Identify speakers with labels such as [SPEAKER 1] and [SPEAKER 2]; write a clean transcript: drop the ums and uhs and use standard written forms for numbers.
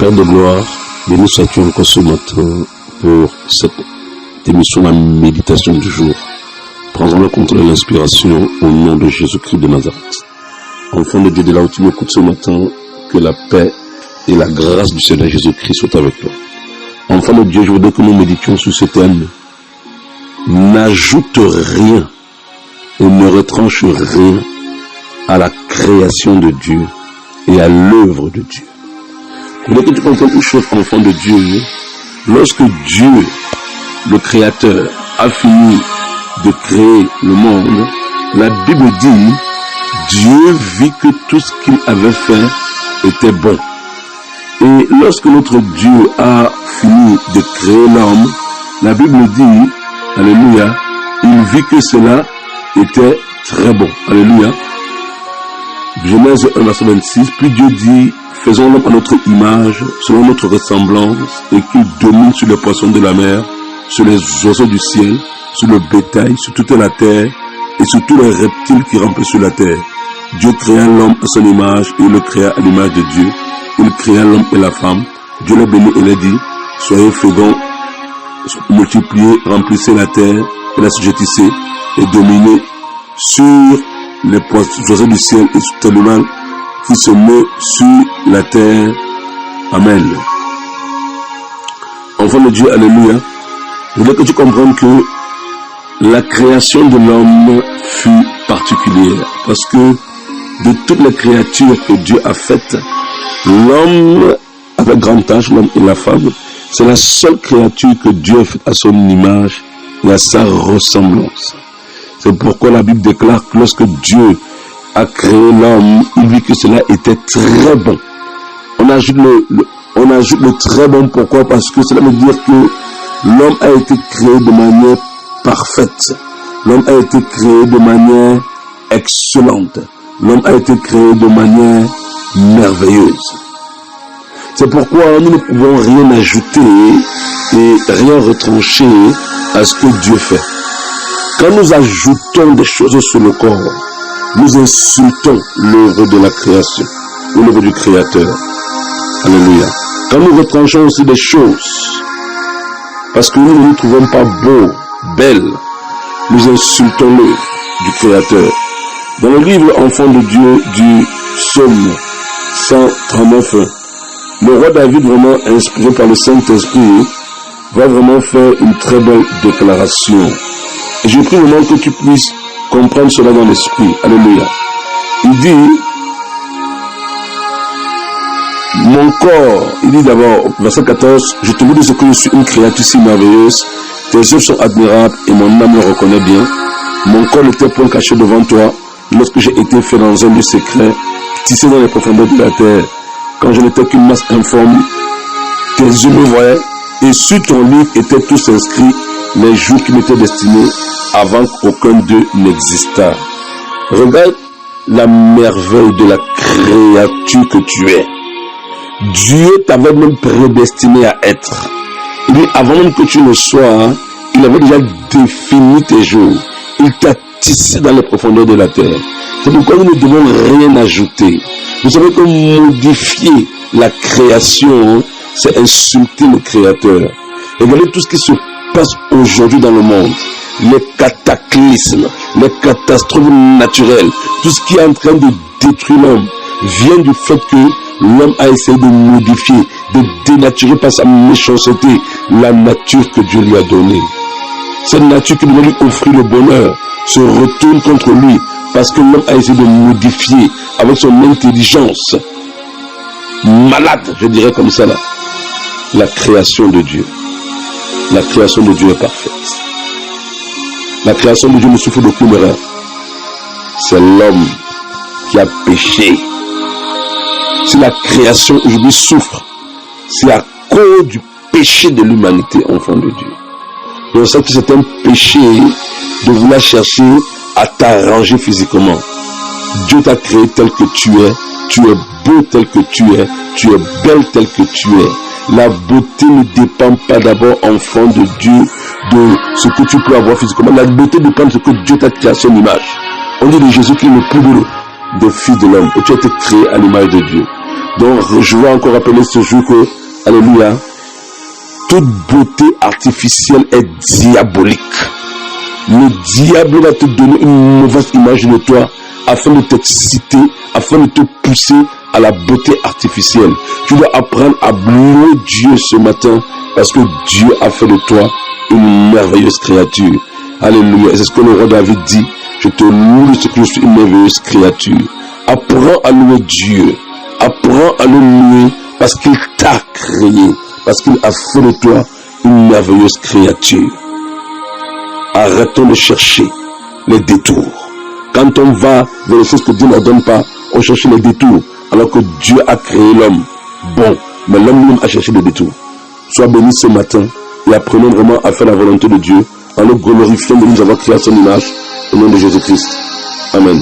[SPEAKER 1] Père de gloire, béni sois-tu encore ce matin pour cette émission, la méditation du jour. Prends-en le contrôle et l'inspiration au nom de Jésus-Christ de Nazareth. Enfant de Dieu, de là où tu m'écoutes ce matin, que la paix et la grâce du Seigneur Jésus-Christ soient avec toi. Enfant de Dieu, je voudrais que nous méditions sur ce thème. N'ajoute rien et ne retranche rien à la création de Dieu et à l'œuvre de Dieu. Je voudrais que tu comprennes une chose, enfant de Dieu. Lorsque Dieu, le Créateur, a fini de créer le monde, la Bible dit, Dieu vit que tout ce qu'il avait fait était bon. Et lorsque notre Dieu a fini de créer l'homme, la Bible dit, alléluia, il vit que cela était très bon. Alléluia. Genèse 1, verset 26, puis Dieu dit, faisons l'homme à notre image, selon notre ressemblance, et qu'il domine sur les poissons de la mer, sur les oiseaux du ciel, sur le bétail, sur toute la terre, et sur tous les reptiles qui rampent sur la terre. Dieu créa l'homme à son image, et il le créa à l'image de Dieu. Il créa l'homme et la femme. Dieu les bénit et les dit, soyez féconds, multipliez, remplissez la terre, et la sujettissez, et dominez sur les oiseaux du ciel et sur tout l'animal qui se met sur la terre. Amen. Enfant de Dieu, alléluia. Je voudrais que tu comprennes que la création de l'homme fut particulière. Parce que de toutes les créatures que Dieu a faites, l'homme avec grand H, l'homme et la femme, c'est la seule créature que Dieu a faite à son image et à sa ressemblance. C'est pourquoi la Bible déclare que lorsque Dieu a créé l'homme, il vit que cela était très bon. On ajoute le très bon, pourquoi? Parce que cela veut dire que l'homme a été créé de manière parfaite. L'homme a été créé de manière excellente. L'homme a été créé de manière merveilleuse. C'est pourquoi nous ne pouvons rien ajouter et rien retrancher à ce que Dieu fait. Quand nous ajoutons des choses sur le corps, nous insultons l'œuvre de la création, ou l'œuvre du Créateur. Alléluia. Quand nous retranchons aussi des choses, parce que nous ne nous trouvons pas beaux, belles, nous insultons l'œuvre du Créateur. Dans le livre Enfant de Dieu du Psaume 139, le roi David, vraiment inspiré par le Saint-Esprit, va vraiment faire une très belle déclaration. Et je prie vraiment que tu puisses comprendre cela dans l'esprit. Alléluia. Il dit, mon corps, il dit d'abord, verset 14, je te dis ce que je suis une créature si merveilleuse, tes œuvres sont admirables et mon âme le reconnaît bien. Mon corps n'était point caché devant toi, lorsque j'ai été fait dans un lieu secret, tissé dans les profondeurs de la terre, quand je n'étais qu'une masse informe, tes yeux me voyaient, et sur ton livre étaient tous inscrits les jours qui m'étaient destinés avant qu'aucun d'eux n'existât. Regarde la merveille de la créature que tu es. Dieu t'avait même prédestiné à être. Il dit, avant même que tu ne sois, il avait déjà défini tes jours. Il t'a tissé dans les profondeurs de la terre. C'est pourquoi nous ne devons rien ajouter. Vous savez que modifier la création, c'est insulter le Créateur. Regardez tout ce qui se passe aujourd'hui dans le monde. Les cataclysmes, les catastrophes naturelles, tout ce qui est en train de détruire l'homme, vient du fait que l'homme a essayé de modifier, de dénaturer par sa méchanceté la nature que Dieu lui a donnée. Cette nature qui devait lui offrir le bonheur se retourne contre lui parce que l'homme a essayé de modifier avec son intelligence malade, je dirais comme ça là, la création de Dieu. La création de Dieu est parfaite. La création de Dieu ne souffre d'aucune erreur. C'est l'homme qui a péché. Si la création aujourd'hui souffre, c'est à cause du péché de l'humanité, enfant de Dieu. Donc ça, c'est un péché de vouloir chercher à t'arranger physiquement. Dieu t'a créé tel que tu es beau tel que tu es belle tel que tu es. La beauté ne dépend pas d'abord, enfant de Dieu, de ce que tu peux avoir physiquement. La beauté dépend de ce que Dieu t'a créé à son image. On dit de Jésus qu'il est le plus beau des fils de l'homme. Et tu as été créé à l'image de Dieu. Donc, je vais encore rappeler ce jour que Alléluia. Toute beauté artificielle est diabolique. Le diable va te donner une mauvaise image de toi afin de t'exciter, afin de te pousser à la beauté artificielle. Tu dois apprendre à louer Dieu ce matin parce que Dieu a fait de toi une merveilleuse créature. Alléluia. C'est ce que le roi David dit. Je te loue de ce que je suis une merveilleuse créature. Apprends à louer Dieu. Apprends à le louer parce qu'il t'a créé. Parce qu'il a fait de toi une merveilleuse créature. Arrêtons de chercher les détours. Quand on va vers les choses que Dieu ne donne pas, on cherche les détours. Alors que Dieu a créé l'homme. Bon, mais l'homme lui-même a cherché des détours. Sois béni ce matin et apprenons vraiment à faire la volonté de Dieu en le glorifiant de nous avoir créé à son image. Au nom de Jésus-Christ. Amen.